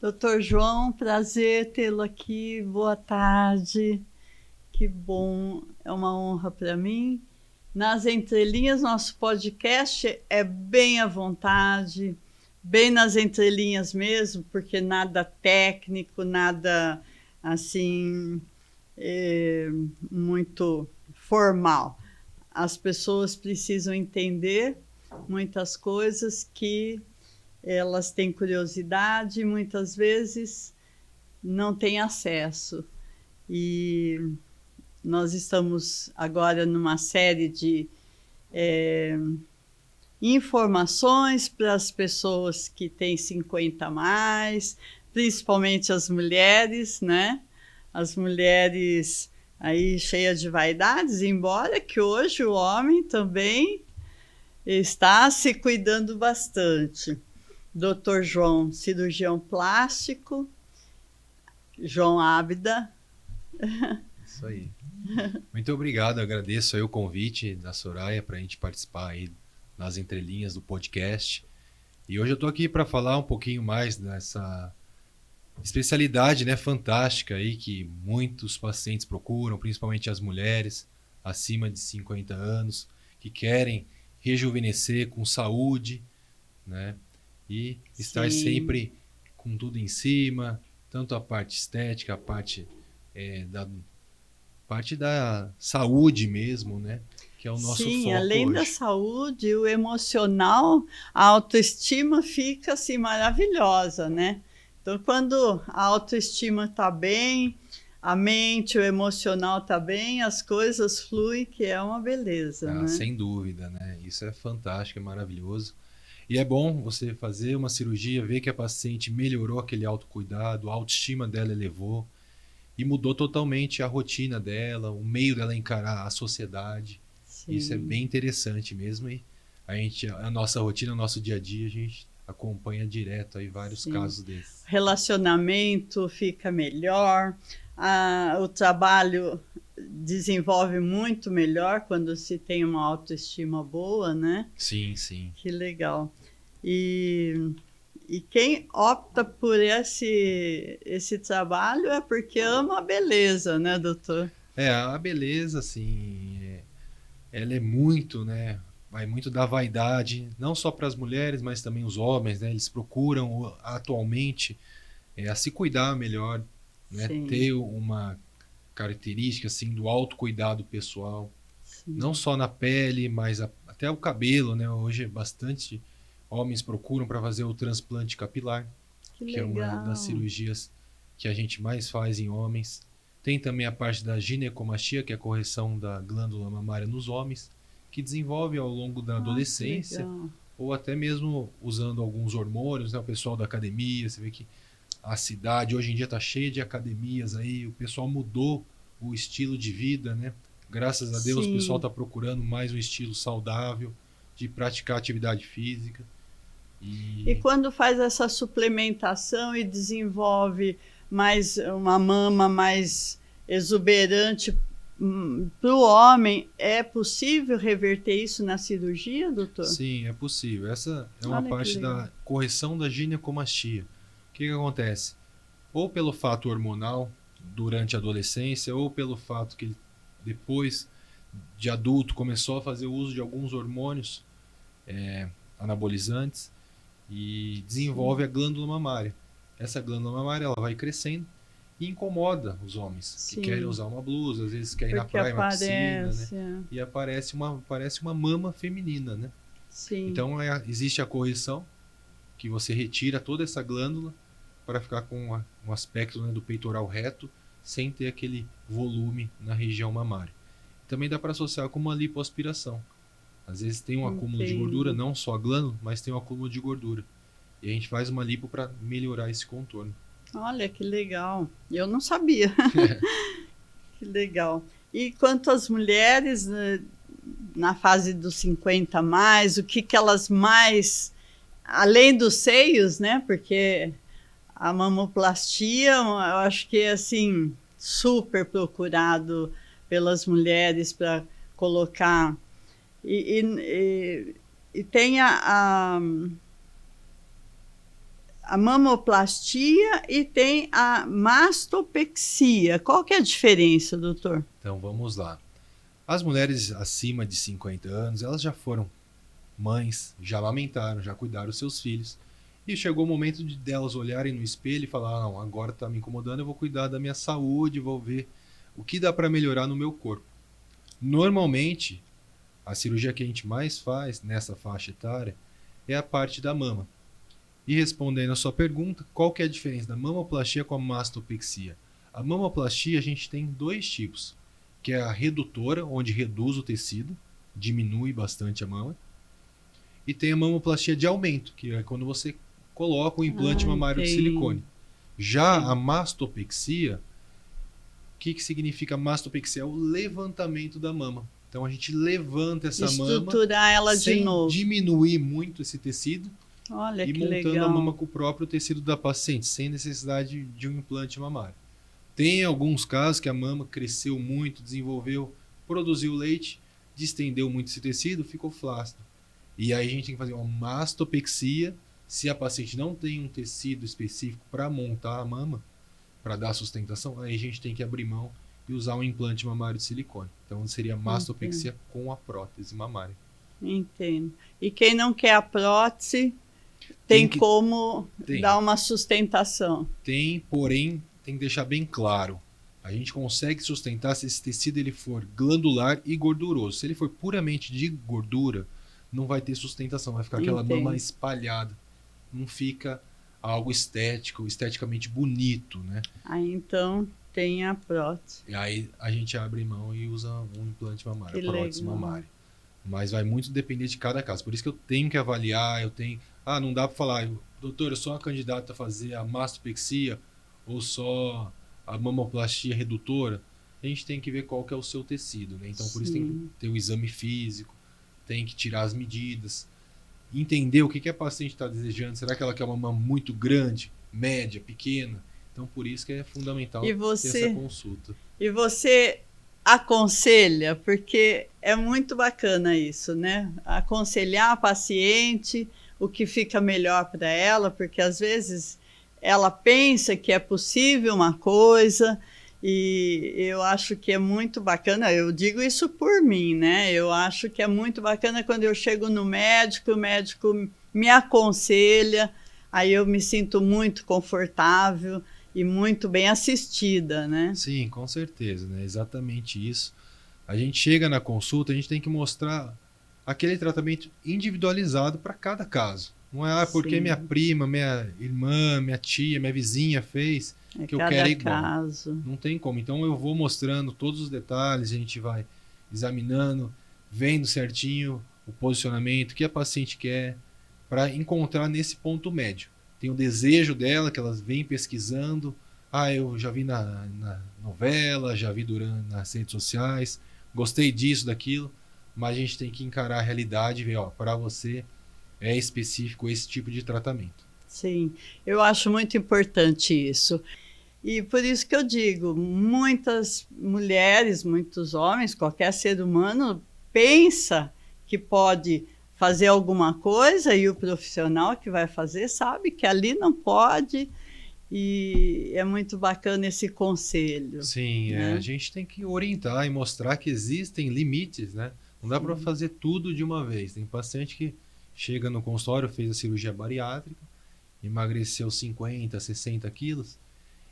Doutor João, prazer tê-lo aqui. Boa tarde. Que bom, é uma honra para mim. Nas entrelinhas, nosso podcast é bem à vontade, bem nas entrelinhas mesmo, porque nada técnico, nada assim muito formal. As pessoas precisam entender muitas coisas que elas têm curiosidade e muitas vezes não têm acesso. E nós estamos agora numa série de informações para as pessoas que têm 50 a mais, principalmente as mulheres, né? As mulheres aí cheias de vaidades, embora que hoje o homem também está se cuidando bastante. Dr. João, cirurgião plástico, João Ábida. Isso aí. Muito obrigado, eu agradeço aí o convite da Soraya para a gente participar aí nas entrelinhas do podcast. E hoje eu estou aqui para falar um pouquinho mais dessa especialidade, né, fantástica aí que muitos pacientes procuram, principalmente as mulheres acima de 50 anos, que querem rejuvenescer com saúde, né? E estar sempre com tudo em cima, tanto a parte estética, a parte da saúde mesmo, né? Que é o nosso foco hoje. Além da saúde, o emocional, a autoestima fica assim maravilhosa, né? Então, quando a autoestima está bem, a mente, o emocional está bem, as coisas fluem, que é uma beleza, né? Sem dúvida, né? Isso é fantástico, é maravilhoso. E é bom você fazer uma cirurgia, ver que a paciente melhorou aquele autocuidado, a autoestima dela elevou e mudou totalmente a rotina dela, o meio dela encarar a sociedade. Sim. Isso é bem interessante mesmo. E a nossa rotina, o nosso dia a dia, a gente acompanha direto aí vários casos desses. Relacionamento fica melhor, o trabalho desenvolve muito melhor quando se tem uma autoestima boa, né? Sim, sim. Que legal. E quem opta por esse trabalho é porque ama a beleza, né, doutor? A beleza, assim, ela é muito, né? Vai muito da vaidade, não só para as mulheres, mas também os homens, né? Eles procuram atualmente a se cuidar melhor, né? Ter uma característica assim do autocuidado pessoal, não só na pele, mas até o cabelo, né? Hoje bastante homens procuram para fazer o transplante capilar, que é uma das cirurgias que a gente mais faz em homens. Tem também a parte da ginecomastia, que é a correção da glândula mamária nos homens, que desenvolve ao longo da adolescência, ou até mesmo usando alguns hormônios, né? O pessoal da academia, você vê que a cidade hoje em dia está cheia de academias aí, o pessoal mudou o estilo de vida, né? Graças a Deus o pessoal está procurando mais um estilo saudável, de praticar atividade física. E quando faz essa suplementação e desenvolve mais uma mama mais exuberante para o homem, é possível reverter isso na cirurgia, doutor? Sim, é possível. Essa é uma parte da correção da ginecomastia. O que acontece? Ou pelo fato hormonal durante a adolescência, ou pelo fato que ele, depois de adulto, começou a fazer uso de alguns hormônios anabolizantes e desenvolve a glândula mamária. Essa glândula mamária ela vai crescendo e incomoda os homens que querem usar uma blusa, às vezes querem ir na praia, na piscina, né? E parece uma mama feminina, né? Sim. Então existe a correção, que você retira toda essa glândula para ficar com um aspecto, né, do peitoral reto, sem ter aquele volume na região mamária. Também dá para associar com uma lipoaspiração. Às vezes tem um acúmulo de gordura, não só a glândula, mas tem um acúmulo de gordura. E a gente faz uma lipo para melhorar esse contorno. Olha, que legal. Eu não sabia. Que legal. E quanto às mulheres, na fase dos 50 a mais, o que elas mais, além dos seios, né? Porque a mamoplastia, eu acho que é assim, super procurado pelas mulheres para colocar. E tem a a mamoplastia e tem a mastopexia. Qual que é a diferença, doutor? Então vamos lá. As mulheres acima de 50 anos, elas já foram mães, já amamentaram, já cuidaram dos seus filhos. E chegou o momento delas olharem no espelho e falar, não, agora está me incomodando, eu vou cuidar da minha saúde, vou ver o que dá para melhorar no meu corpo. Normalmente, a cirurgia que a gente mais faz nessa faixa etária é a parte da mama. E respondendo a sua pergunta, qual que é a diferença da mamoplastia com a mastopexia? A mamoplastia a gente tem dois tipos, que é a redutora, onde reduz o tecido, diminui bastante a mama, e tem a mamoplastia de aumento, que é quando você coloca o implante mamário de silicone. Já a mastopexia, o que significa mastopexia? É o levantamento da mama. Então a gente levanta essa estruturar mama ela sem de novo, diminuir muito esse tecido. Olha, E que montando legal. a mama com o próprio tecido da paciente, sem necessidade de um implante mamário. Tem alguns casos que a mama cresceu muito, desenvolveu, produziu leite, distendeu muito esse tecido, ficou flácido. E aí a gente tem que fazer uma mastopexia. Se a paciente não tem um tecido específico para montar a mama, para dar sustentação, aí a gente tem que abrir mão e usar um implante mamário de silicone. Então seria mastopexia com a prótese mamária. Entendo. E quem não quer a prótese, tem como dar uma sustentação. Tem, porém, tem que deixar bem claro. A gente consegue sustentar se esse tecido ele for glandular e gorduroso. Se ele for puramente de gordura, não vai ter sustentação, vai ficar aquela mama espalhada. Não fica algo estético, esteticamente bonito, né? Aí então tem a prótese. E aí a gente abre mão e usa um implante mamário, a prótese mamária. Mas vai muito depender de cada caso. Por isso que eu tenho que avaliar, não dá para falar, doutor, eu sou uma candidata a fazer a mastopexia ou só a mamoplastia redutora. A gente tem que ver qual que é o seu tecido, né? Então por isso tem que ter o exame físico, tem que tirar as medidas, entender o que a paciente está desejando. Será que ela quer uma mama muito grande, média, pequena? Então por isso que é fundamental ter essa consulta. E você aconselha, porque é muito bacana isso, né? Aconselhar a paciente o que fica melhor para ela, porque às vezes ela pensa que é possível uma coisa, e eu acho que é muito bacana, eu digo isso por mim, né? Eu acho que é muito bacana quando eu chego no médico, o médico me aconselha, aí eu me sinto muito confortável e muito bem assistida, né? Sim, com certeza, né? Exatamente isso. A gente chega na consulta, a gente tem que mostrar aquele tratamento individualizado para cada caso. Não é porque minha prima, minha irmã, minha tia, minha vizinha fez que eu quero igual. Caso. Não tem como. Então eu vou mostrando todos os detalhes, a gente vai examinando, vendo certinho o posicionamento, o que a paciente quer, para encontrar nesse ponto médio. Tem o desejo dela, que elas vêm pesquisando. Eu já vi na novela, já vi nas redes sociais, gostei disso, daquilo, mas a gente tem que encarar a realidade e ver, para você é específico esse tipo de tratamento. Sim, eu acho muito importante isso. E por isso que eu digo, muitas mulheres, muitos homens, qualquer ser humano pensa que pode fazer alguma coisa e o profissional que vai fazer sabe que ali não pode, e é muito bacana esse conselho. Sim, né? A gente tem que orientar e mostrar que existem limites, né? Não dá para fazer tudo de uma vez. Tem paciente que chega no consultório, fez a cirurgia bariátrica, emagreceu 50, 60 quilos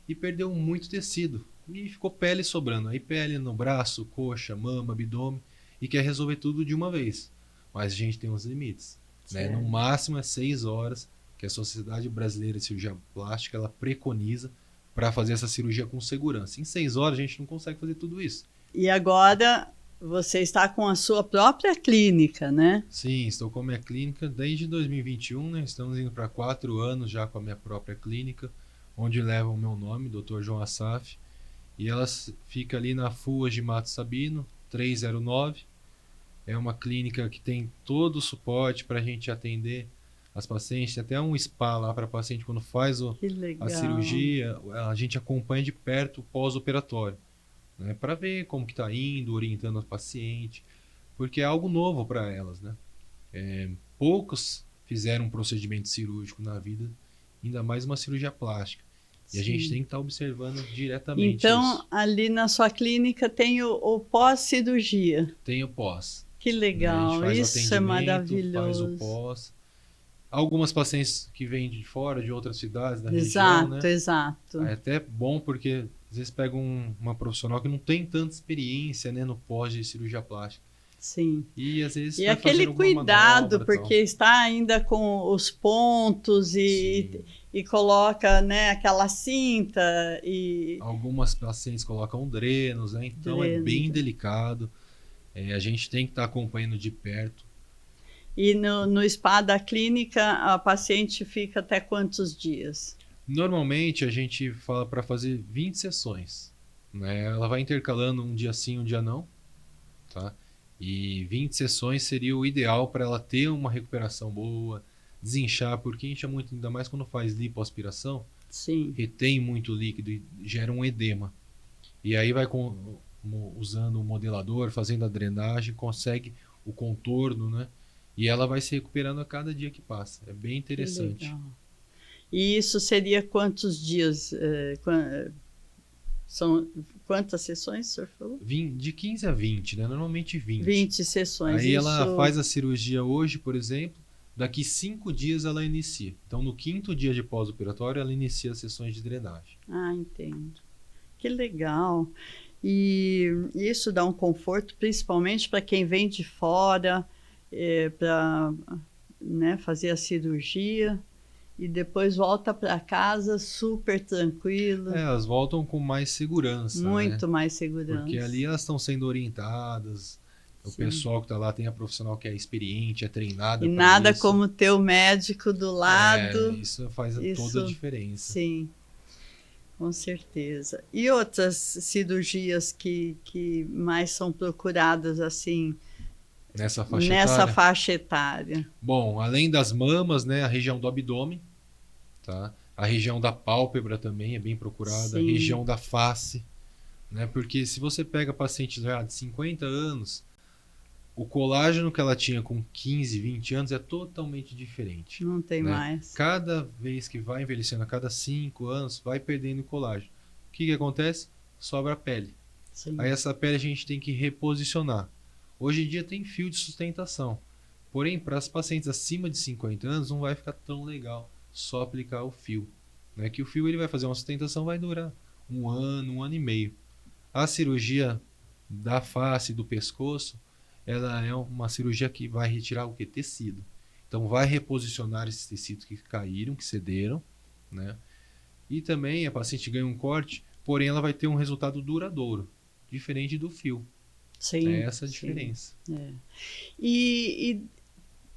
e perdeu muito tecido. E ficou pele sobrando. Aí pele no braço, coxa, mama, abdômen, e quer resolver tudo de uma vez. Mas a gente tem uns limites. Né? No máximo é 6 horas que a Sociedade Brasileira de Cirurgia Plástica ela preconiza para fazer essa cirurgia com segurança. Em 6 horas a gente não consegue fazer tudo isso. E agora você está com a sua própria clínica, né? Sim, estou com a minha clínica desde 2021, né? Estamos indo para 4 anos já com a minha própria clínica, onde leva o meu nome, Dr. João Assaf, e ela fica ali na Fuas de Mato Sabino, 309. É uma clínica que tem todo o suporte para a gente atender as pacientes, tem até um spa lá para a paciente quando faz a cirurgia, a gente acompanha de perto o pós-operatório. Né, para ver como que está indo, orientando a paciente, porque é algo novo para elas, né? Poucos fizeram um procedimento cirúrgico na vida ainda mais uma cirurgia plástica. E a Sim. gente tem que estar observando diretamente Então, isso. ali na sua clínica tem o pós-cirurgia. Tem o pós. Que Né? A legal, gente faz o isso é atendimento, faz o maravilhoso. pós. Algumas pacientes que vêm de fora, de outras cidades da região, Exato, né? exato. É até bom porque às vezes pega uma profissional que não tem tanta experiência, né, no pós de cirurgia plástica. Sim. E às vezes E vai aquele fazendo alguma cuidado, manobra, porque tal. está ainda com os pontos Sim. e coloca, né, aquela cinta e Algumas pacientes colocam drenos, né? Então é bem Drenos. delicado. A gente tem que estar acompanhando de perto. e no spa da clínica a paciente fica até quantos dias? Normalmente a gente fala para fazer 20 sessões, né? Ela vai intercalando um dia sim, um dia não, tá? E 20 sessões seria o ideal para ela ter uma recuperação boa, desinchar, porque incha muito, ainda mais quando faz lipoaspiração, Sim. retém muito líquido e gera um edema. E aí vai usando o modelador, fazendo a drenagem, consegue o contorno, né? E ela vai se recuperando a cada dia que passa. É bem Que interessante. legal. E isso seria quantos dias? São quantas sessões, o senhor falou? De 15 a 20, né? Normalmente 20. 20 sessões. Aí isso... ela faz a cirurgia hoje, por exemplo, daqui 5 dias ela inicia. Então no 5º dia de pós-operatório ela inicia as sessões de drenagem. Ah, entendo. Que legal. E isso dá um conforto, principalmente para quem vem de fora, para, né, fazer a cirurgia e depois volta para casa super tranquilo, Elas voltam com mais segurança, muito né? mais segurança. Porque ali elas estão sendo orientadas. O Sim. pessoal que está lá tem a profissional que é experiente, é treinada. E pra nada isso. como ter o médico do lado. Isso faz Isso, toda a diferença. Sim, com certeza. E outras cirurgias que mais são procuradas assim Nessa faixa nessa etária? faixa etária? Bom, além das mamas, né, a região do abdômen, tá? A região da pálpebra também é bem procurada, a Sim. região da face, né? Porque se você pega pacientes já de 50 anos, o colágeno que ela tinha com 15, 20 anos é totalmente diferente. Não tem né? mais. Cada vez que vai envelhecendo, a cada 5 anos, vai perdendo colágeno. O que acontece? Sobra a pele. Sim. Aí essa pele a gente tem que reposicionar. Hoje em dia tem fio de sustentação. Porém, para as pacientes acima de 50 anos, não vai ficar tão legal só aplicar o fio. Né? Que o fio ele vai fazer uma sustentação, vai durar 1 ano, 1 ano e meio. A cirurgia da face e do pescoço, ela é uma cirurgia que vai retirar o que? Tecido. Então vai reposicionar esses tecidos que caíram, que cederam, né? E também a paciente ganha um corte, porém ela vai ter um resultado duradouro, diferente do fio. Sim, É essa a sim. diferença. É.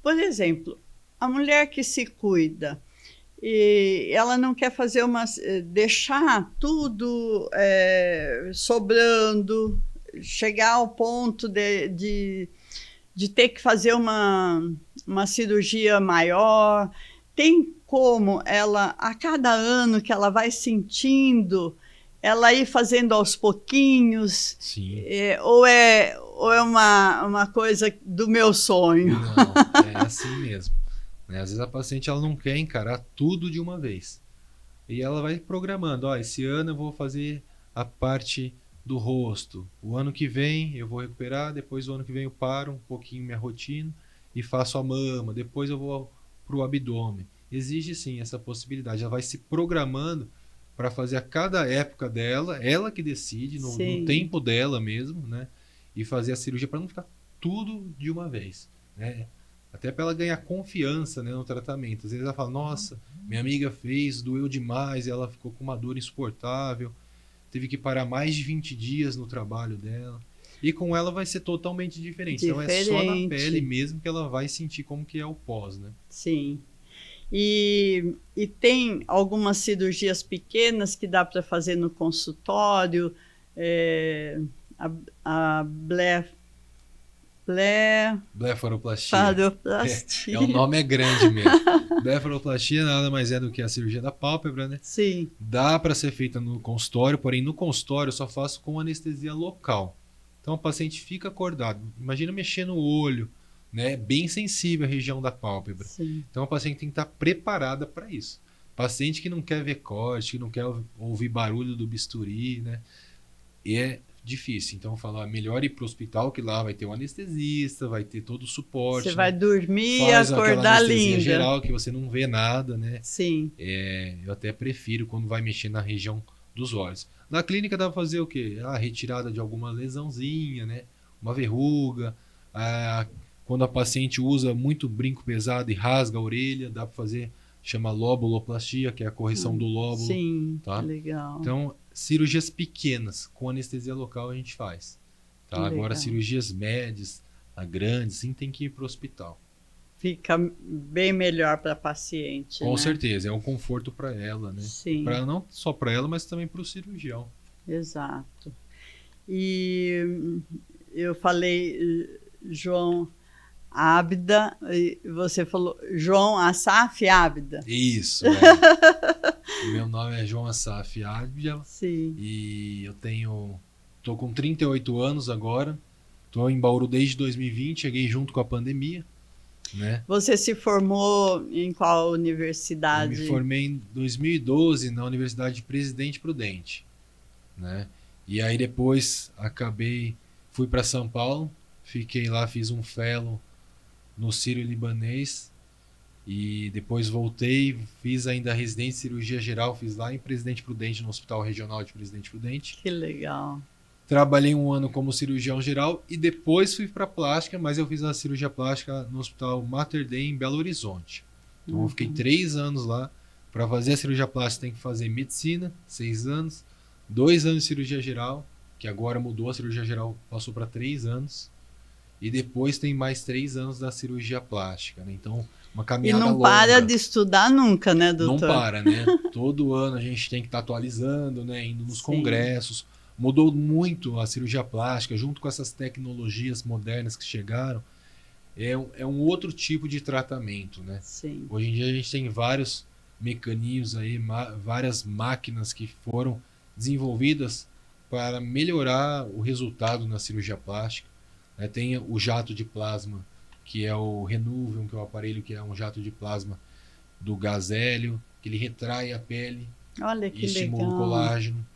Por exemplo, a mulher que se cuida e ela não quer fazer deixar tudo sobrando, chegar ao ponto de ter que fazer uma cirurgia maior. Tem como ela, a cada ano que ela vai sentindo, ela ir fazendo aos pouquinhos? Sim. Ou é uma coisa do meu sonho? Não, é assim mesmo. Né? Às vezes a paciente ela não quer encarar tudo de uma vez. E ela vai programando. Ó, esse ano eu vou fazer a parte do rosto. O ano que vem eu vou recuperar. Depois o ano que vem eu paro um pouquinho minha rotina e faço a mama. Depois eu vou para o abdômen. Existe sim essa possibilidade. Ela vai se programando para fazer a cada época dela, ela que decide, no tempo dela mesmo, né? E fazer a cirurgia para não ficar tudo de uma vez, né? Até para ela ganhar confiança, né, no tratamento. Às vezes ela fala, nossa, minha amiga fez, doeu demais, ela ficou com uma dor insuportável, teve que parar mais de 20 dias no trabalho dela. E com ela vai ser totalmente diferente. Então é só na pele mesmo que ela vai sentir como que é o pós, né? Sim. E tem algumas cirurgias pequenas que dá para fazer no consultório, a blefaroplastia. O nome é grande mesmo. Blefaroplastia nada mais é do que a cirurgia da pálpebra, né? Sim. Dá para ser feita no consultório, porém no consultório eu só faço com anestesia local. Então o paciente fica acordado. Imagina mexer no olho, né? Bem sensível à região da pálpebra. Sim. Então a paciente tem que estar preparada para isso. paciente que não quer ver corte, que não quer ouvir barulho do bisturi, né? E é difícil. Então, falar melhor ir para o hospital, que lá vai ter um anestesista, vai ter todo o suporte. Você vai dormir e faz aquela acordar anestesia linda. geral, que você não vê nada, né? Sim. Eu até prefiro quando vai mexer na região dos olhos. Na clínica dá para fazer o quê? A retirada de alguma lesãozinha, né? Uma verruga. Quando a paciente usa muito brinco pesado e rasga a orelha, dá para fazer, chama lobuloplastia, que é a correção do lóbulo. Sim, tá? legal. Então, cirurgias pequenas com anestesia local a gente faz. Tá? Agora, cirurgias médias, grandes, sim, tem que ir para o hospital. Fica bem melhor para a paciente. Com né? certeza, é um conforto para ela, né? Sim. Não só para ela, mas também para o cirurgião. Exato. E eu falei João Ábida, e você falou João Assaf Ábida. Isso. Meu nome é João Assaf Ábida. Sim. E tô com 38 anos agora. Tô em Bauru desde 2020, cheguei junto com a pandemia. Né? Você se formou em qual universidade? Eu me formei em 2012 na Universidade de Presidente Prudente, né? E aí depois fui para São Paulo, fiquei lá, fiz um fellow no Sírio-Libanês e depois voltei, fiz ainda a residência de cirurgia geral, fiz lá em Presidente Prudente, no Hospital Regional de Presidente Prudente. Que legal. Trabalhei um ano como cirurgião geral e depois fui para plástica, mas eu fiz a cirurgia plástica no Hospital Mater Dei em Belo Horizonte. Então eu fiquei 3 anos lá. Para fazer a cirurgia plástica tem que fazer medicina, 6 anos, 2 anos de cirurgia geral, que agora mudou, a cirurgia geral passou para 3 anos, e depois tem mais 3 anos da cirurgia plástica, né? Então, uma caminhada longa. E não para de estudar nunca, né, doutor? Não para, né? Todo ano a gente tem que estar atualizando, né? Indo nos congressos. Mudou muito a cirurgia plástica, junto com essas tecnologias modernas que chegaram. É um outro tipo de tratamento, né? Sim. Hoje em dia a gente tem vários mecanismos aí, várias máquinas que foram desenvolvidas para melhorar o resultado na cirurgia plástica. Tem o jato de plasma, que é o Renuvium, que é o aparelho que é um jato de plasma do gás hélio, que ele retrai a pele. Olha que e estimula legal. o colágeno.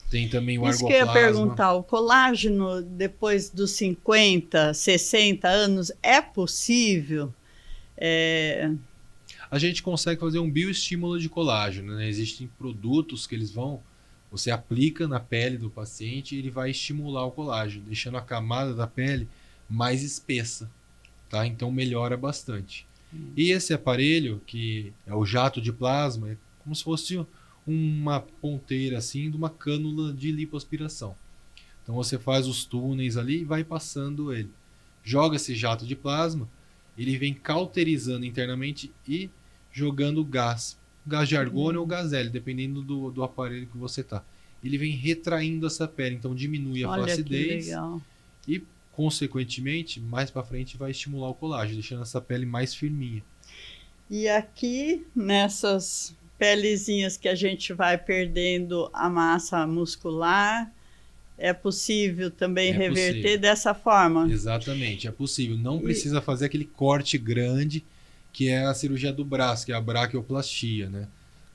Tem também o Isso argoplasma. que eu ia perguntar, o colágeno depois dos 50, 60 anos, é possível? A gente consegue fazer um bioestímulo de colágeno, né? Existem produtos que você aplica na pele do paciente e ele vai estimular o colágeno, deixando a camada da pele mais espessa, tá? Então melhora bastante. E esse aparelho, que é o jato de plasma, é como se fosse uma ponteira assim de uma cânula de lipoaspiração. Então você faz os túneis ali e vai passando ele. Joga esse jato de plasma, ele vem cauterizando internamente e jogando gás de argônio ou gás hélio, dependendo do aparelho que você tá. Ele vem retraindo essa pele, então diminui a flacidez e, consequentemente, mais para frente vai estimular o colágeno, deixando essa pele mais firminha. E aqui, nessas pelezinhas que a gente vai perdendo a massa muscular, é possível também reverter dessa forma? Exatamente, é possível. Não precisa fazer aquele corte grande, que é a cirurgia do braço, que é a braquioplastia, né?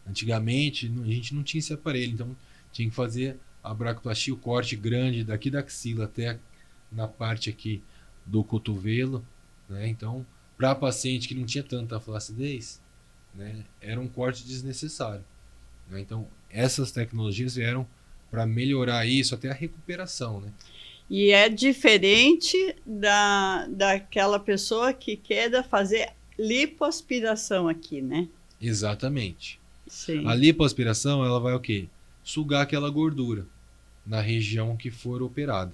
Antigamente, a gente não tinha esse aparelho, então tinha que fazer a braquioplastia, o corte grande daqui da axila até na parte aqui do cotovelo, né? Então, para paciente que não tinha tanta flacidez, né, era um corte desnecessário, né? Então, essas tecnologias vieram para melhorar isso, até a recuperação, né? E é diferente daquela pessoa que queira fazer lipoaspiração aqui, né? Exatamente. Sim. A lipoaspiração, ela vai o quê? Sugar aquela gordura na região que for operada,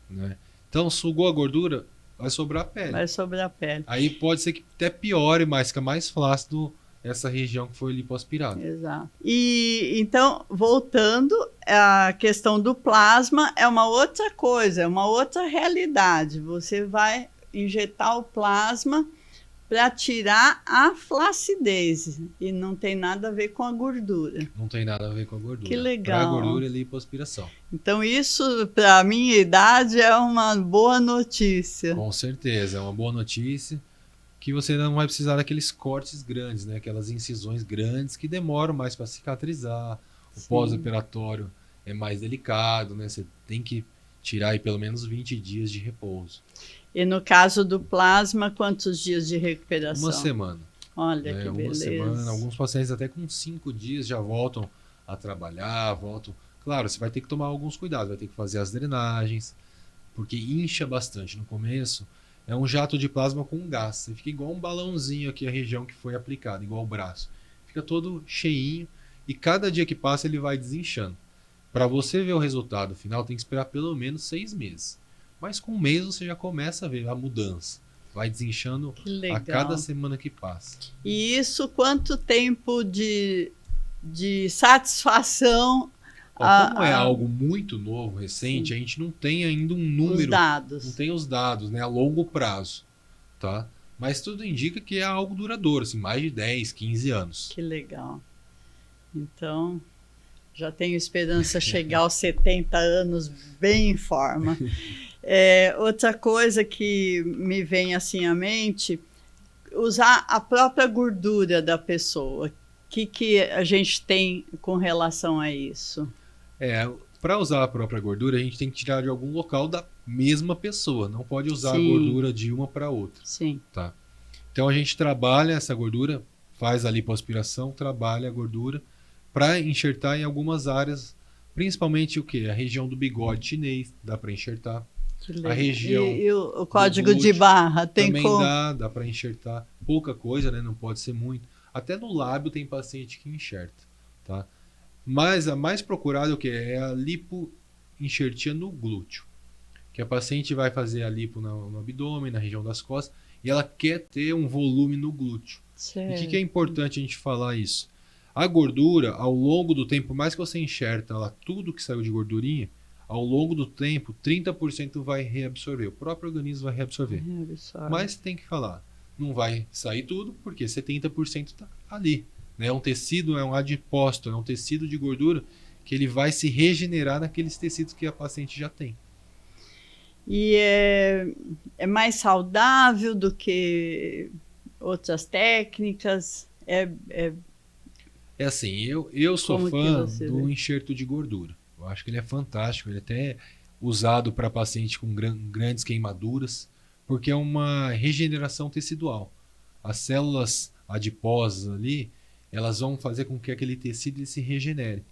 né? Então, sugou a gordura, vai sobrar a pele. Vai sobrar a pele. Aí pode ser que até piore mais, fica mais flácido essa região que foi lipoaspirada. Exato. E então, voltando, a questão do plasma é uma outra coisa, é uma outra realidade. Você vai injetar o plasma para tirar a flacidez e não tem nada a ver com a gordura. Não tem nada a ver com a gordura. Que legal. Para a gordura é lipoaspiração. Então isso, para a minha idade, é uma boa notícia. Com certeza, é uma boa notícia que você não vai precisar daqueles cortes grandes, né? Aquelas incisões grandes que demoram mais para cicatrizar. O Sim. pós-operatório é mais delicado, né? Você tem que tirar aí pelo menos 20 dias de repouso. E no caso do plasma, quantos dias de recuperação? Uma semana. Olha Né? que Uma beleza. semana. Alguns pacientes até com 5 dias já voltam a trabalhar, voltam. Claro, você vai ter que tomar alguns cuidados, vai ter que fazer as drenagens, porque incha bastante no começo. É um jato de plasma com gás. Você fica igual um balãozinho aqui a região que foi aplicada, igual o braço. Fica todo cheinho e cada dia que passa ele vai desinchando. Para você ver o resultado final tem que esperar pelo menos 6 meses. Mas com um mês você já começa a ver a mudança. Vai desinchando a cada semana que passa. E isso quanto tempo de satisfação? Como é algo muito novo, recente, sim, a gente não tem ainda um número. Os dados. Não tem os dados, né, a longo prazo. Tá? Mas tudo indica que é algo duradouro, assim, mais de 10, 15 anos. Que legal. Então, já tenho esperança de chegar aos 70 anos bem em forma. Outra coisa que me vem assim à mente, usar a própria gordura da pessoa. O que a gente tem com relação a isso? Para usar a própria gordura, a gente tem que tirar de algum local da mesma pessoa. Não pode usar, sim, a gordura de uma para outra. Sim. Tá? Então a gente trabalha essa gordura, faz a lipoaspiração, trabalha a gordura para enxertar em algumas áreas, principalmente o quê? A região do bigode chinês, dá para enxertar. A região e o código de barra tem também como? Dá para enxertar. Pouca coisa, né? Não pode ser muito. Até no lábio tem paciente que enxerta, tá? Mas a mais procurada o que é a lipoenxertia no glúteo, que a paciente vai fazer a lipo no abdômen, na região das costas, e ela quer ter um volume no glúteo. Certo. E o que é importante a gente falar isso? A gordura, ao longo do tempo, por mais que você enxerta ela, tudo que saiu de gordurinha, ao longo do tempo, 30% vai reabsorver. O próprio organismo vai reabsorver. Mas tem que falar, não vai sair tudo, porque 70% está ali. É um tecido, é um adipócito, é um tecido de gordura que ele vai se regenerar naqueles tecidos que a paciente já tem. E é mais saudável do que outras técnicas? É assim, eu sou fã do enxerto de gordura. Eu acho que ele é fantástico, ele até é usado para paciente com grandes queimaduras, porque é uma regeneração tecidual. As células adiposas ali, elas vão fazer com que aquele tecido ele se regenere.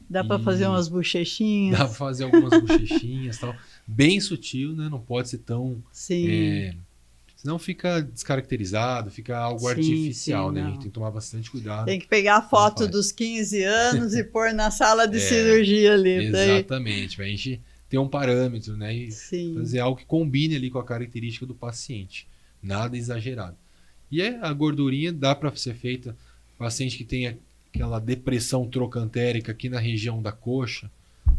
Dá para fazer umas bochechinhas? Dá para fazer algumas bochechinhas, tal. Bem sutil, né? Não pode ser tão... Sim. Senão fica descaracterizado, fica algo artificial, né? A gente tem que tomar bastante cuidado. Tem que pegar a foto dos 15 anos e pôr na sala de cirurgia ali. Exatamente, para a gente ter um parâmetro, né? E fazer algo que combine ali com a característica do paciente. Nada exagerado. E a gordurinha dá para ser feita, paciente que tem aquela depressão trocantérica aqui na região da coxa,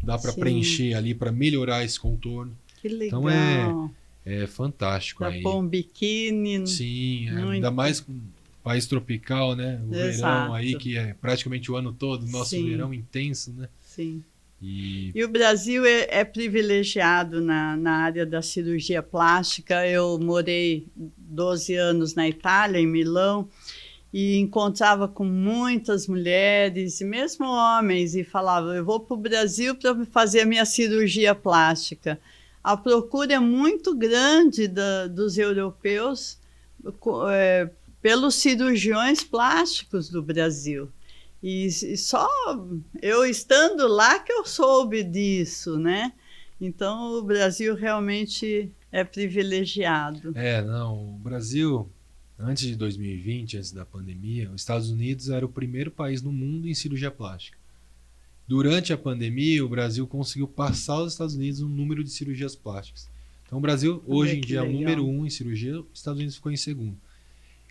dá para preencher ali, para melhorar esse contorno. Que legal. Então é fantástico. Dá pôr um biquíni. Sim, ainda mais com país tropical, né? O verão aí, que é praticamente o ano todo, nosso verão intenso, né? Sim. E o Brasil é privilegiado na área da cirurgia plástica. Eu morei 12 anos na Itália, em Milão, e encontrava com muitas mulheres, e mesmo homens, e falava, eu vou para o Brasil para fazer a minha cirurgia plástica. A procura é muito grande dos europeus pelos cirurgiões plásticos do Brasil. E só eu estando lá que eu soube disso, né? Então, o Brasil realmente é privilegiado. Não, o Brasil, antes de 2020, antes da pandemia, os Estados Unidos era o primeiro país no mundo em cirurgia plástica. Durante a pandemia, o Brasil conseguiu passar os Estados Unidos no número de cirurgias plásticas. Então, o Brasil, hoje em dia, é o número 1 em cirurgia, os Estados Unidos ficou em segundo.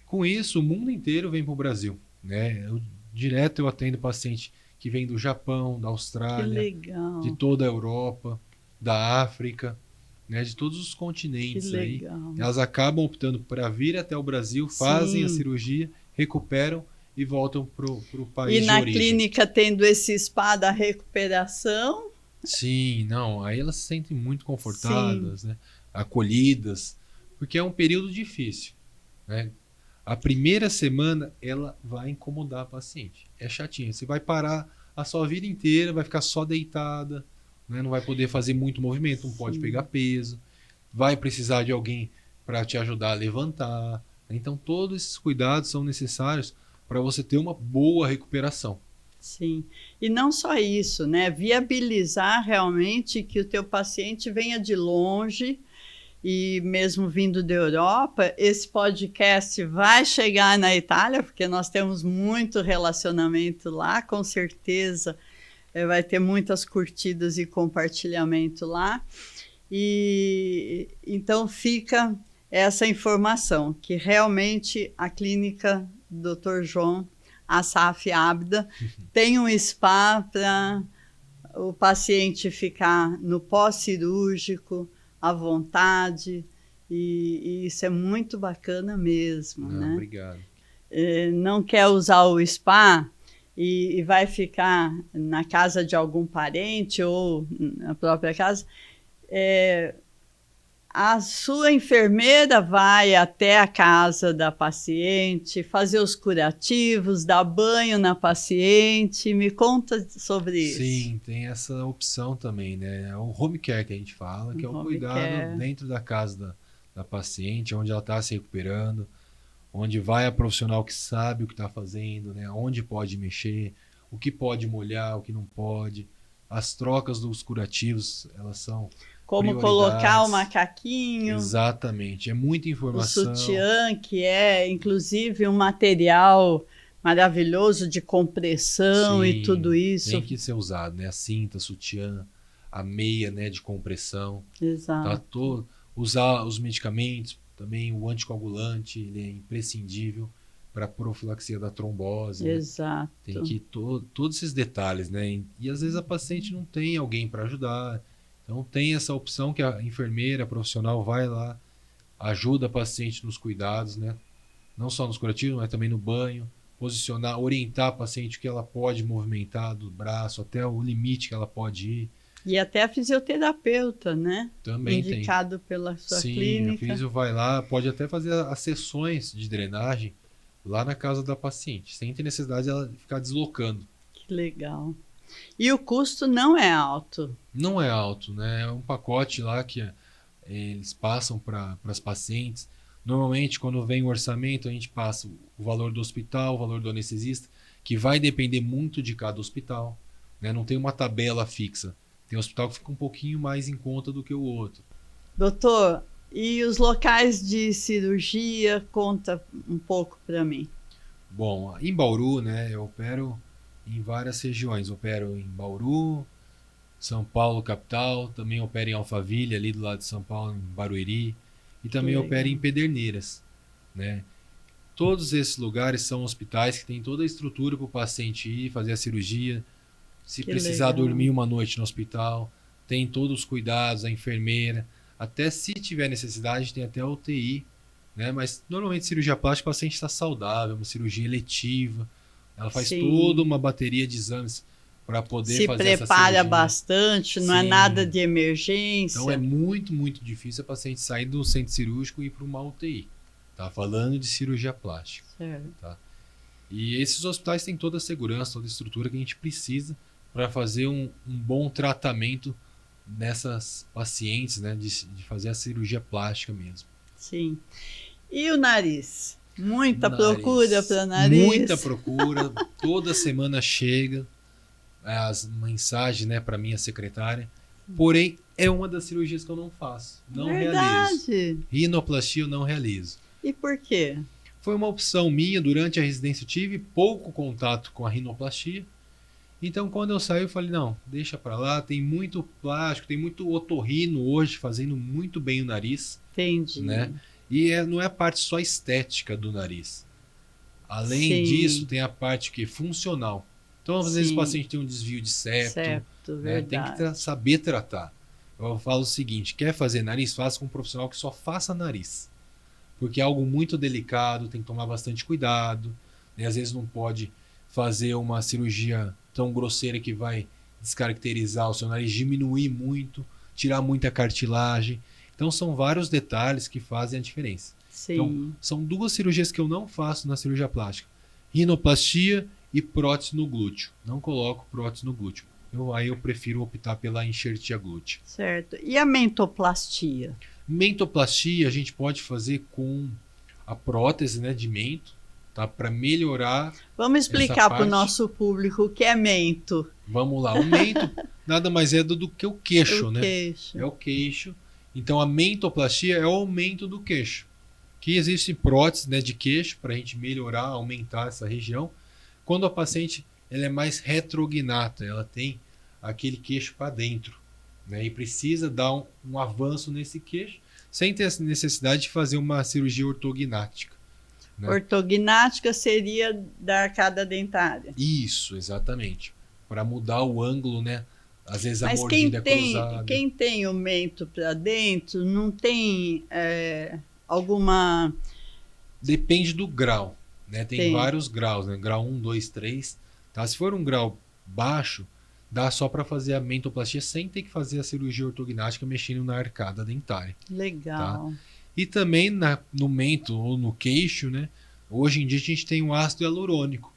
Com isso, o mundo inteiro vem para o Brasil, né? Direto eu atendo paciente que vem do Japão, da Austrália, de toda a Europa, da África, né, de todos os continentes aí. Elas acabam optando para vir até o Brasil, fazem a cirurgia, recuperam e voltam para o país de origem. E na clínica tendo esse spa da recuperação? Sim, não, aí elas se sentem muito confortadas, né, acolhidas, porque é um período difícil, né? A primeira semana ela vai incomodar a paciente. É chatinha. Você vai parar a sua vida inteira, vai ficar só deitada, né? Não vai poder fazer muito movimento, não pode pegar peso, vai precisar de alguém para te ajudar a levantar. Então todos esses cuidados são necessários para você ter uma boa recuperação. Sim. E não só isso, né? Viabilizar realmente que o teu paciente venha de longe e mesmo vindo da Europa, esse podcast vai chegar na Itália, porque nós temos muito relacionamento lá, com certeza vai ter muitas curtidas e compartilhamento lá. E então fica essa informação, que realmente a clínica Dr. João Assaf Abda tem um spa para o paciente ficar no pós-cirúrgico, à vontade, e isso é muito bacana mesmo. Não, né? Obrigado. Não quer usar o spa e vai ficar na casa de algum parente ou na própria casa, a sua enfermeira vai até a casa da paciente, fazer os curativos, dar banho na paciente. Me conta sobre isso. Sim, tem essa opção também, né? É o home care que a gente fala, que é o cuidado dentro da casa da paciente, onde ela está se recuperando, onde vai a profissional que sabe o que está fazendo, né? Onde pode mexer, o que pode molhar, o que não pode. As trocas dos curativos, elas são como colocar o macaquinho. Exatamente, é muita informação. O sutiã, que é inclusive um material maravilhoso de compressão. Sim, e tudo isso. Tem que ser usado, né? A cinta, sutiã, a meia, né, de compressão. Exato. Tá usar os medicamentos, também o anticoagulante, ele é imprescindível para a profilaxia da trombose. Exato. Né? Tem que todos esses detalhes, né? E às vezes a paciente não tem alguém para ajudar. Então tem essa opção que a enfermeira a profissional vai lá, ajuda a paciente nos cuidados, né? Não só nos curativos, mas também no banho, posicionar, orientar a paciente o que ela pode movimentar do braço, até o limite que ela pode ir. E até a fisioterapeuta, né? Também indicado pela sua clínica. Sim, a fisio vai lá, pode até fazer as sessões de drenagem lá na casa da paciente, sem ter necessidade de ela ficar deslocando. Que legal. E o custo não é alto? Não é alto, né? É um pacote lá que eles passam para as pacientes. Normalmente, quando vem o orçamento, a gente passa o valor do hospital, o valor do anestesista, que vai depender muito de cada hospital. Né? Não tem uma tabela fixa. Tem hospital que fica um pouquinho mais em conta do que o outro. Doutor, e os locais de cirurgia? Conta um pouco para mim. Bom, em Bauru, né, eu opero em várias regiões. Opero em Bauru, São Paulo, capital. Também opero em Alphaville, ali do lado de São Paulo, em Barueri. E também opero em Pederneiras. Né? Todos esses lugares são hospitais que têm toda a estrutura para o paciente ir fazer a cirurgia. Se precisar dormir uma noite no hospital, tem todos os cuidados, a enfermeira. Até se tiver necessidade, tem até a UTI. Né? Mas normalmente cirurgia plástica o paciente está saudável, uma cirurgia eletiva. Ela faz toda uma bateria de exames para poder fazer essa cirurgia. Se prepara bastante, não é nada de emergência. Então é muito, muito difícil a paciente sair do centro cirúrgico e ir para uma UTI. Tá falando de cirurgia plástica. Certo. Tá? E esses hospitais têm toda a segurança, toda a estrutura que a gente precisa para fazer um bom tratamento nessas pacientes, né, de fazer a cirurgia plástica mesmo. Sim. E o nariz? Muita procura para nariz? Muita procura. Toda semana chega as mensagens, né, para minha secretária. Porém, é uma das cirurgias que eu não faço. Não realizo. Rinoplastia eu não realizo. E por quê? Foi uma opção minha. Durante a residência eu tive pouco contato com a rinoplastia. Então, quando eu saí, eu falei, não, deixa para lá. Tem muito plástico, tem muito otorrino hoje fazendo muito bem o nariz. Entendi. Né? E não é a parte só estética do nariz. Além disso, tem a parte que é funcional. Então, às vezes o paciente tem um desvio de septo, né? Tem que saber tratar. Eu falo o seguinte, quer fazer nariz? Faça com um profissional que só faça nariz. Porque é algo muito delicado, tem que tomar bastante cuidado. Né? Às vezes não pode fazer uma cirurgia tão grosseira que vai descaracterizar o seu nariz, diminuir muito, tirar muita cartilagem. Então são vários detalhes que fazem a diferença. Sim. Então, são duas cirurgias que eu não faço na cirurgia plástica. Rinoplastia e prótese no glúteo. Não coloco prótese no glúteo. Aí eu prefiro optar pela enxertia glútea. Certo. E a mentoplastia? Mentoplastia a gente pode fazer com a prótese, né, de mento, tá? Para melhorar. Vamos explicar para o nosso público o que é mento. Vamos lá. O mento nada mais é do que o queixo, né? Queixo. É o queixo. Então a mentoplastia é o aumento do queixo. Que existe prótese, né, de queixo para a gente melhorar, aumentar essa região. Quando a paciente ela é mais retrognata, ela tem aquele queixo para dentro, né, e precisa dar um avanço nesse queixo, sem ter essa necessidade de fazer uma cirurgia ortognática. Né? Ortognática seria da arcada dentária. Isso, exatamente. Para mudar o ângulo, né? Às vezes a Mas mordida é cruzada. quem tem o mento para dentro não tem alguma... Depende do grau, né? Tem vários graus, né? Grau 1, 2, 3. Tá? Se for um grau baixo, dá só para fazer a mentoplastia sem ter que fazer a cirurgia ortognática mexendo na arcada dentária. Legal. Tá? E também no mento ou no queixo, né? Hoje em dia a gente tem um ácido hialurônico,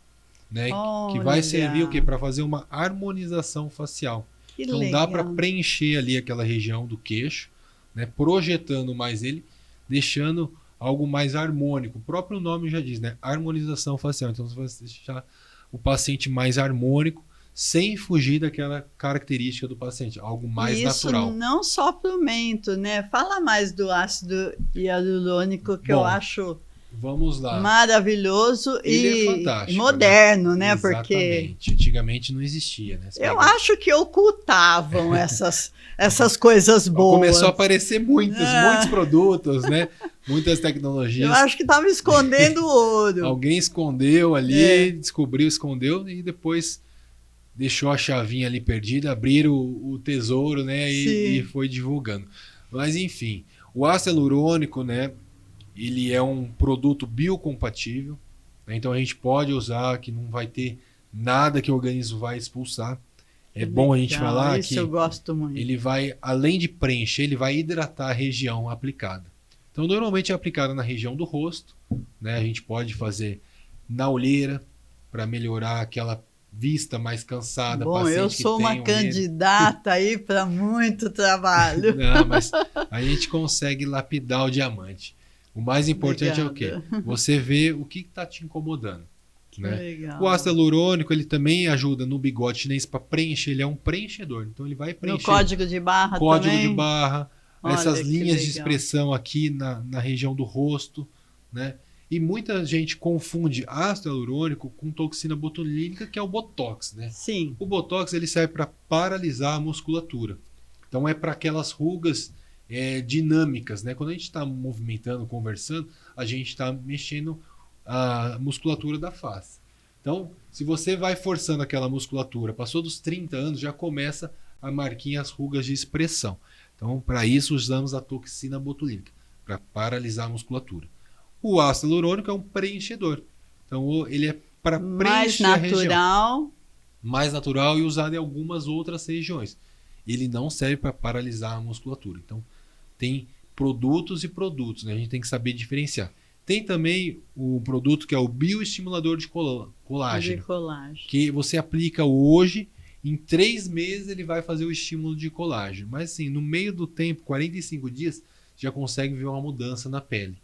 né? Que vai servir o quê? Para fazer uma harmonização facial. Que então legal. dá para preencher ali aquela região do queixo, né? Projetando mais ele, deixando algo mais harmônico. O próprio nome já diz, né? Harmonização facial. Então você vai deixar o paciente mais harmônico, sem fugir daquela característica do paciente, algo mais natural. Isso não só para o mento, né? Fala mais do ácido hialurônico, que eu acho vamos lá. Maravilhoso e fantástico, moderno, né? Exatamente. Porque antigamente não existia, né? Eu acho que ocultavam essas coisas boas. Começou a aparecer muitos produtos, né? Muitas tecnologias. Eu acho que estava escondendo o ouro. Alguém escondeu ali, descobriu, escondeu e depois deixou a chavinha ali perdida, abriram o tesouro, né? E foi divulgando. Mas enfim, o ácido hialurônico, né? Ele é um produto biocompatível, né? Então a gente pode usar, que não vai ter nada que o organismo vai expulsar. É bom a gente falar que eu gosto muito. Ele vai, além de preencher, ele vai hidratar a região aplicada. Então normalmente é aplicado na região do rosto, né? A gente pode fazer na olheira para melhorar aquela vista mais cansada. Bom, eu sou uma candidata aí para muito trabalho. Não, mas a gente consegue lapidar o diamante. O mais importante é o quê? Você vê o que está te incomodando. Né? O ácido hialurônico ele também ajuda no bigode chinês para preencher. Ele é um preenchedor. Então ele vai preencher. No código de barra também. de barra. Olha, essas linhas de expressão aqui na região do rosto. Né? E muita gente confunde ácido hialurônico com toxina botulínica, que é o Botox. Né? Sim. O Botox ele serve para paralisar a musculatura. Então é para aquelas rugas dinâmicas, né? Quando a gente está movimentando, conversando, a gente está mexendo a musculatura da face. Então, se você vai forçando aquela musculatura, passou dos 30 anos, já começa a marquinhar as rugas de expressão. Então, para isso, usamos a toxina botulínica, para paralisar a musculatura. O ácido hialurônico é um preenchedor. Então, ele é para preencher a região. Mais natural e usado em algumas outras regiões. Ele não serve para paralisar a musculatura. Então, tem produtos e produtos, né? A gente tem que saber diferenciar. Tem também o produto que é o bioestimulador de colágeno. Que você aplica hoje, em 3 meses ele vai fazer o estímulo de colágeno. Mas assim, no meio do tempo, 45 dias, já consegue ver uma mudança na pele.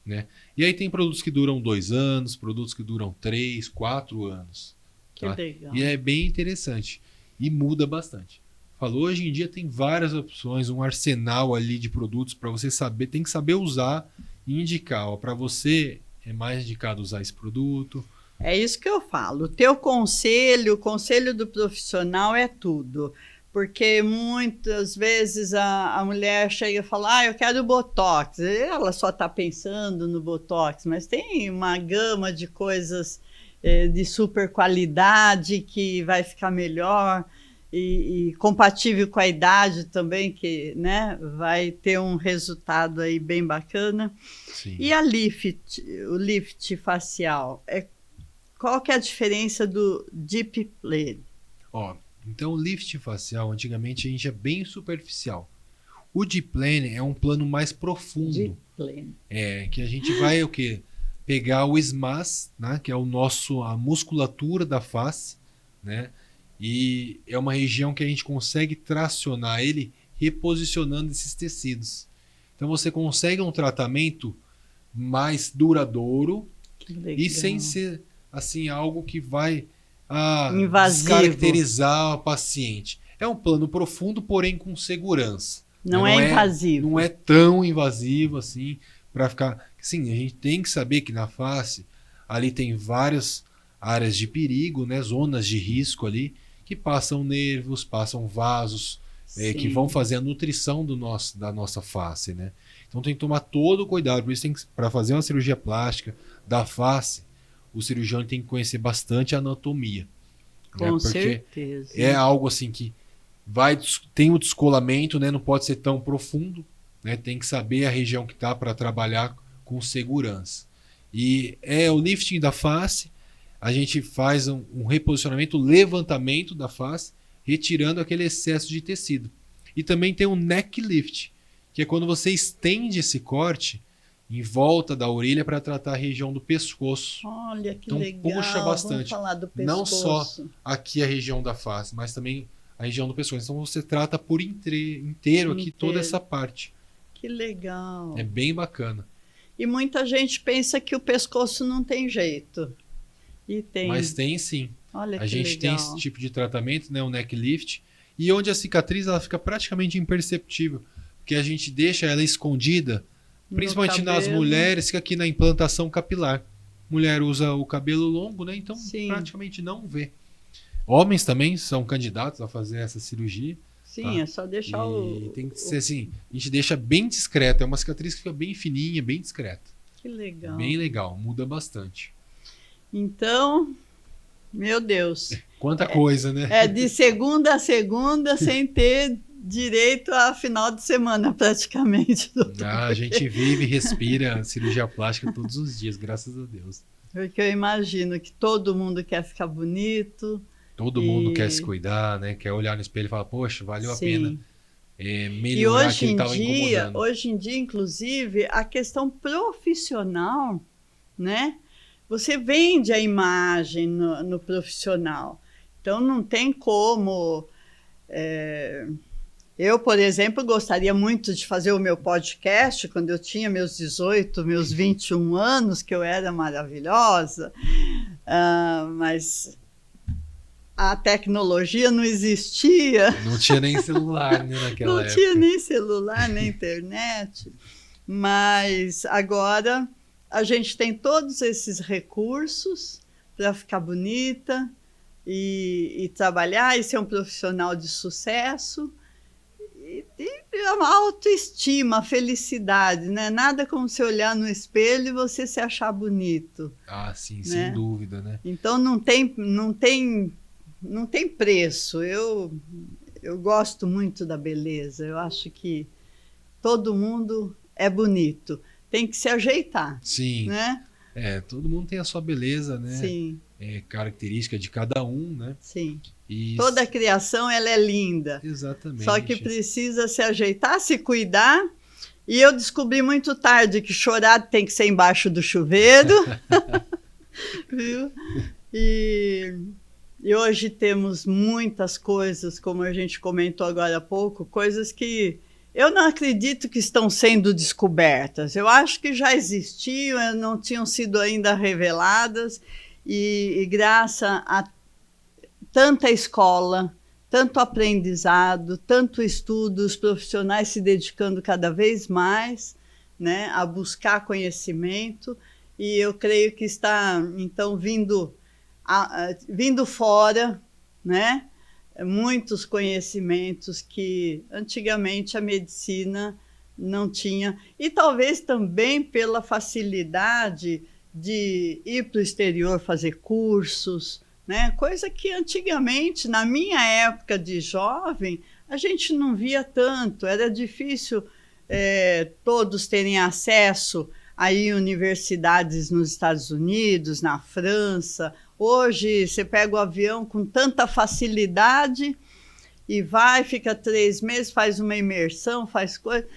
Né? E aí tem produtos que duram 2 anos, produtos que duram 3, 4 anos. Que legal. E é bem interessante. E muda bastante. Falou, hoje em dia tem várias opções, um arsenal ali de produtos para você saber, tem que saber usar e indicar. Para você é mais indicado usar esse produto. É isso que eu falo. O teu conselho, o conselho do profissional é tudo. Porque muitas vezes a mulher chega e fala, eu quero Botox. Ela só está pensando no Botox, mas tem uma gama de coisas de super qualidade que vai ficar melhor. E compatível com a idade também, que né, vai ter um resultado aí bem bacana. Sim. E o lift facial, qual que é a diferença do Deep Plane? Então o lift facial, antigamente a gente é bem superficial. O Deep Plane é um plano mais profundo. pleno. Que a gente vai o quê? Pegar o SMAS, né, que é a musculatura da face, né? E é uma região que a gente consegue tracionar ele reposicionando esses tecidos. Então você consegue um tratamento mais duradouro e sem ser assim algo que vai descaracterizar o paciente. É um plano profundo, porém com segurança. Não é invasivo. Não é tão invasivo assim para ficar. Sim, a gente tem que saber que na face ali tem várias áreas de perigo, né, zonas de risco ali que passam nervos, passam vasos, que vão fazer a nutrição da nossa face, né? Então tem que tomar todo o cuidado. Por isso, para fazer uma cirurgia plástica da face, o cirurgião tem que conhecer bastante a anatomia. Com certeza. É algo assim que tem o descolamento, né? Não pode ser tão profundo, né? Tem que saber a região que está para trabalhar com segurança. E o lifting da face, a gente faz um reposicionamento, levantamento da face, retirando aquele excesso de tecido. E também tem um neck lift, que é quando você estende esse corte em volta da orelha para tratar a região do pescoço. Olha que então, legal. Puxa bastante. Vamos falar do pescoço. Não só aqui a região da face, mas também a região do pescoço. Então você trata por inteiro aqui toda essa parte. Que legal. É bem bacana. E muita gente pensa que o pescoço não tem jeito. E tem. Mas tem sim. Olha a gente tem esse tipo de tratamento, né, o neck lift, e onde a cicatriz ela fica praticamente imperceptível, porque a gente deixa ela escondida, principalmente nas mulheres, que aqui na implantação capilar. Mulher usa o cabelo longo, né, então praticamente não vê. Homens também são candidatos a fazer essa cirurgia. Sim, tá? é só deixar tem que ser assim, a gente deixa bem discreto, é uma cicatriz que fica bem fininha, bem discreta. Que legal. Bem legal, muda bastante. Então, meu Deus. Quanta coisa, né? É de segunda a segunda, sem ter direito a final de semana, praticamente. A gente vive e respira cirurgia plástica todos os dias, graças a Deus. Porque eu imagino que todo mundo quer ficar bonito. Todo mundo quer se cuidar, né? Quer olhar no espelho e falar, poxa, valeu a pena melhorar aquilo que estava incomodando. Hoje em dia, inclusive, a questão profissional, né? Você vende a imagem no profissional. Então, não tem como... Eu, por exemplo, gostaria muito de fazer o meu podcast quando eu tinha meus 18, meus 21 anos, que eu era maravilhosa, mas a tecnologia não existia. Não tinha nem celular, né, naquela época. Não tinha nem celular, nem internet. Mas agora a gente tem todos esses recursos para ficar bonita e trabalhar e ser um profissional de sucesso. E uma autoestima, a felicidade, né? Nada como você olhar no espelho e você se achar bonito. Ah, sim, né? Sem dúvida, né? Então não tem preço. Eu gosto muito da beleza. Eu acho que todo mundo é bonito. Tem que se ajeitar. Sim. Né? Todo mundo tem a sua beleza, né? Sim. É característica de cada um, né? Sim. E... Toda a criação ela é linda. Exatamente. Só que precisa se ajeitar, se cuidar. E eu descobri muito tarde que chorar tem que ser embaixo do chuveiro. Viu? E hoje temos muitas coisas, como a gente comentou agora há pouco, coisas que eu não acredito que estão sendo descobertas. Eu acho que já existiam, não tinham sido ainda reveladas. E graças a tanta escola, tanto aprendizado, tanto estudo, os profissionais se dedicando cada vez mais, né, a buscar conhecimento, e eu creio que está, então, vindo fora, né, muitos conhecimentos que antigamente a medicina não tinha, e talvez também pela facilidade de ir para o exterior fazer cursos, né? Coisa que antigamente, na minha época de jovem, a gente não via tanto. Era difícil todos terem acesso a universidades nos Estados Unidos, na França. Hoje, você pega o avião com tanta facilidade e vai, fica 3 meses, faz uma imersão, faz coisa.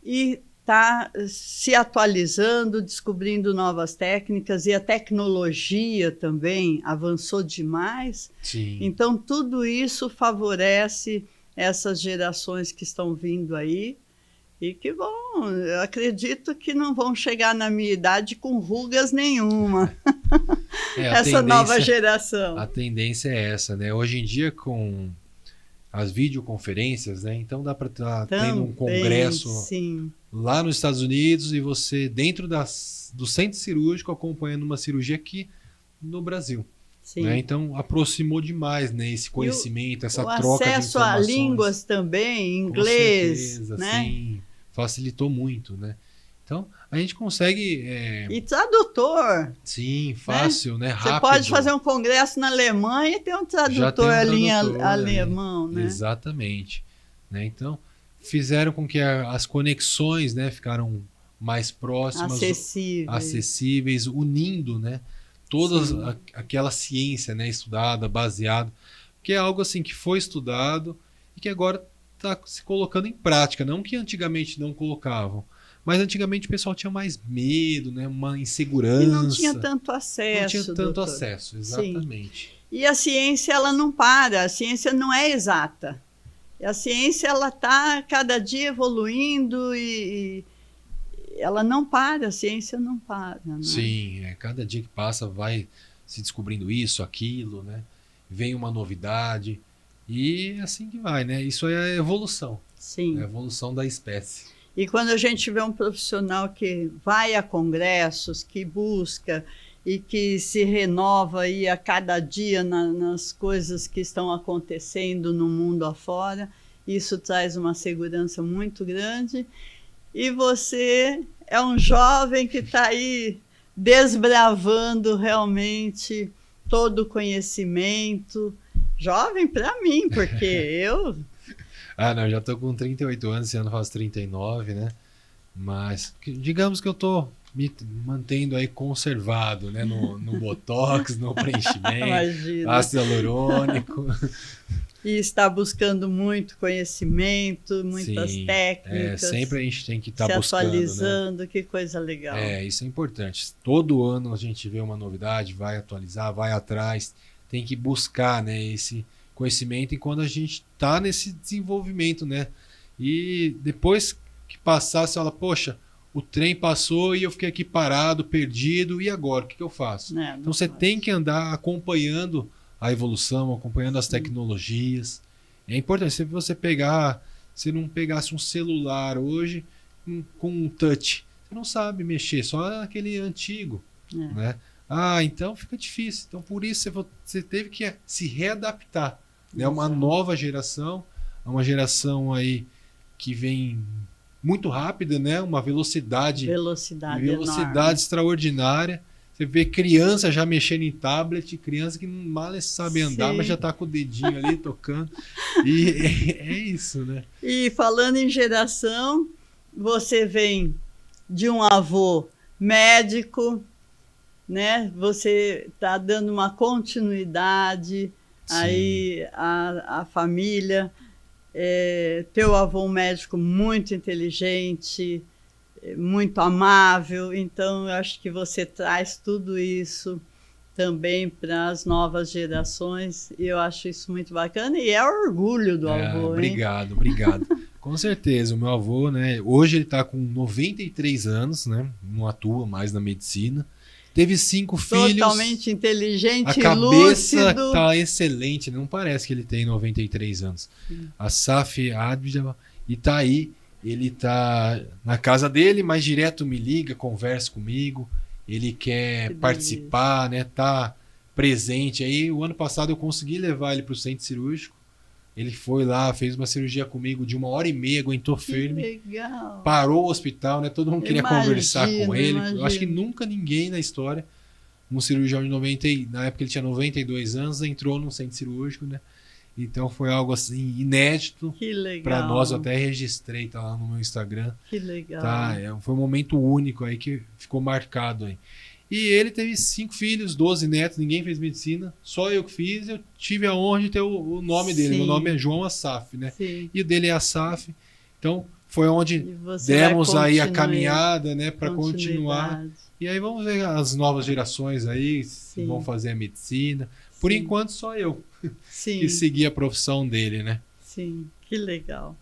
E está se atualizando, descobrindo novas técnicas, e a tecnologia também avançou demais. Sim. Então, tudo isso favorece essas gerações que estão vindo aí e que vão, eu acredito que não vão chegar na minha idade com rugas nenhuma. Essa nova geração. A tendência é essa, né? Hoje em dia, com as videoconferências, né? Então dá para estar tendo um congresso lá nos Estados Unidos e você dentro do centro cirúrgico acompanhando uma cirurgia aqui no Brasil. Né? Então aproximou demais, né, esse conhecimento, essa troca de informações. O acesso a línguas também, inglês, com certeza, né? Sim, facilitou muito, né? Então a gente consegue... E tradutor. Sim, fácil, né? Rápido. Você pode fazer um congresso na Alemanha e ter um tradutor ali em alemão, né? Exatamente. Né? Então fizeram com que as conexões, né, ficaram mais próximas, acessíveis, unindo, né, toda aquela ciência, né, estudada, baseada, que é algo assim que foi estudado e que agora está se colocando em prática, não que antigamente não colocavam, mas antigamente o pessoal tinha mais medo, né, uma insegurança. E não tinha tanto acesso. Não tinha tanto acesso, exatamente. Sim. E a ciência, ela não para, a ciência não é exata. A ciência, ela está cada dia evoluindo e ela não para, a ciência não para. Né? Sim, cada dia que passa vai se descobrindo isso, aquilo, né? Vem uma novidade e assim que vai, né? Isso é a evolução. Sim. É a evolução da espécie. E quando a gente vê um profissional que vai a congressos, que busca e que se renova aí a cada dia nas coisas que estão acontecendo no mundo afora, isso traz uma segurança muito grande. E você é um jovem que está aí desbravando realmente todo o conhecimento. Jovem para mim, porque eu... não, já estou com 38 anos, esse ano faço 39, né? Mas digamos que eu estou me mantendo aí conservado, né? No botox, no preenchimento, ácido hialurônico. E está buscando muito conhecimento, muitas técnicas. Sempre a gente tem que estar buscando, se atualizando, né? Que coisa legal. Isso é importante. Todo ano a gente vê uma novidade, vai atualizar, vai atrás, tem que buscar, né, esse conhecimento enquanto a gente está nesse desenvolvimento, né? E depois que passar, você fala, poxa, o trem passou e eu fiquei aqui parado, perdido, e agora? O que eu faço? Então você tem que andar acompanhando a evolução, acompanhando as tecnologias. É importante, se você não pegasse um celular hoje com um touch, você não sabe mexer, só aquele antigo, né? Então fica difícil. Então por isso você teve que se readaptar. É uma nova geração, uma geração aí que vem muito rápida, né? Uma velocidade extraordinária. Você vê criança já mexendo em tablet, criança que mal sabe andar, mas já está com o dedinho ali tocando. E é isso, né? E falando em geração, você vem de um avô médico, né? Você está dando uma continuidade aí à família. Teu avô um médico muito inteligente, muito amável, então eu acho que você traz tudo isso também para as novas gerações e eu acho isso muito bacana e é orgulho do avô. Obrigado. Com certeza, o meu avô, né, hoje ele está com 93 anos, né, não atua mais na medicina, teve 5 filhos. Totalmente inteligente, a cabeça lúcido. Está excelente, não parece que ele tem 93 anos. A Saf Adja, e está aí. Ele está na casa dele, mas direto me liga, conversa comigo. Ele quer participar, né? Tá presente. Aí, o ano passado eu consegui levar ele para o centro cirúrgico. Ele foi lá, fez uma cirurgia comigo de 1h30, aguentou firme. Legal. Parou o hospital, né? Todo mundo queria conversar com ele. Eu acho que nunca ninguém na história, um cirurgião de na época ele tinha 92 anos, entrou num centro cirúrgico, né? Então foi algo assim inédito para nós, eu até registrei, tá lá no meu Instagram. Que legal. Foi um momento único aí que ficou marcado aí. E ele teve 5 filhos, 12 netos, ninguém fez medicina, só eu que fiz, eu tive a honra de ter o nome dele. Meu nome é João Assaf, né? Sim. E o dele é Assaf. Então, foi onde E você vai demos aí a continuar, caminhada, né, para continuar. continuidade. E aí vamos ver as novas gerações aí que Sim. vão fazer a medicina. Por Sim. enquanto, só eu Sim. que segui a profissão dele, né? Sim, que legal.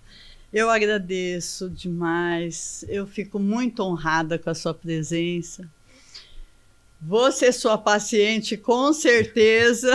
Eu agradeço demais. Eu fico muito honrada com a sua presença. Vou ser sua paciente, com certeza.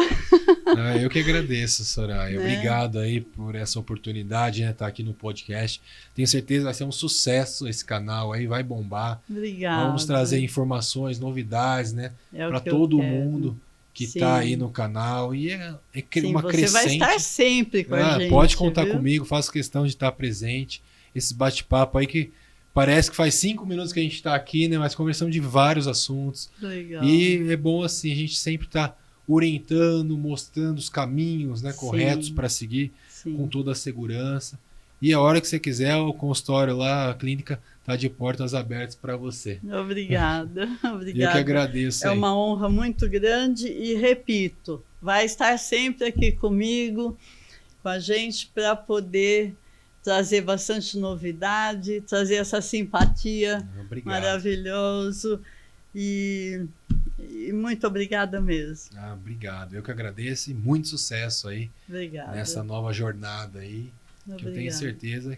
Eu que agradeço, Soraya. Né? Obrigado aí por essa oportunidade, né, estar aqui no podcast. Tenho certeza que vai ser um sucesso esse canal aí, vai bombar. Obrigada. Vamos trazer informações, novidades, né, É o para que eu todo quero. mundo que Sim. está aí no canal. E é Sim, uma você crescente. vai estar sempre com a gente. Pode contar viu? comigo, faço questão de estar presente. Esse bate-papo aí que parece que faz 5 minutos que a gente está aqui, né, mas conversamos de vários assuntos. Legal. E é bom assim, a gente sempre tá orientando, mostrando os caminhos, né, Sim. corretos para seguir Sim. com toda a segurança. E a hora que você quiser, o consultório lá, a clínica tá de portas abertas para você. Obrigada. Obrigada. Eu que agradeço. É aí. uma honra muito grande e repito, vai estar sempre aqui comigo, com a gente, para poder trazer bastante novidade, trazer essa simpatia Obrigado. maravilhoso e muito obrigada mesmo. Obrigado. Eu que agradeço e muito sucesso aí Obrigada. nessa nova jornada aí. Obrigada. Que eu tenho certeza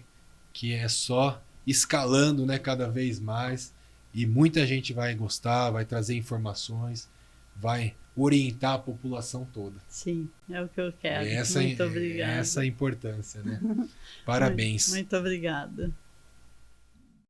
que é só escalando, né, cada vez mais, e muita gente vai gostar, vai trazer informações, vai orientar a população toda. Sim, é o que eu quero. Muito obrigada. Essa é a importância, né? Parabéns. Muito obrigada.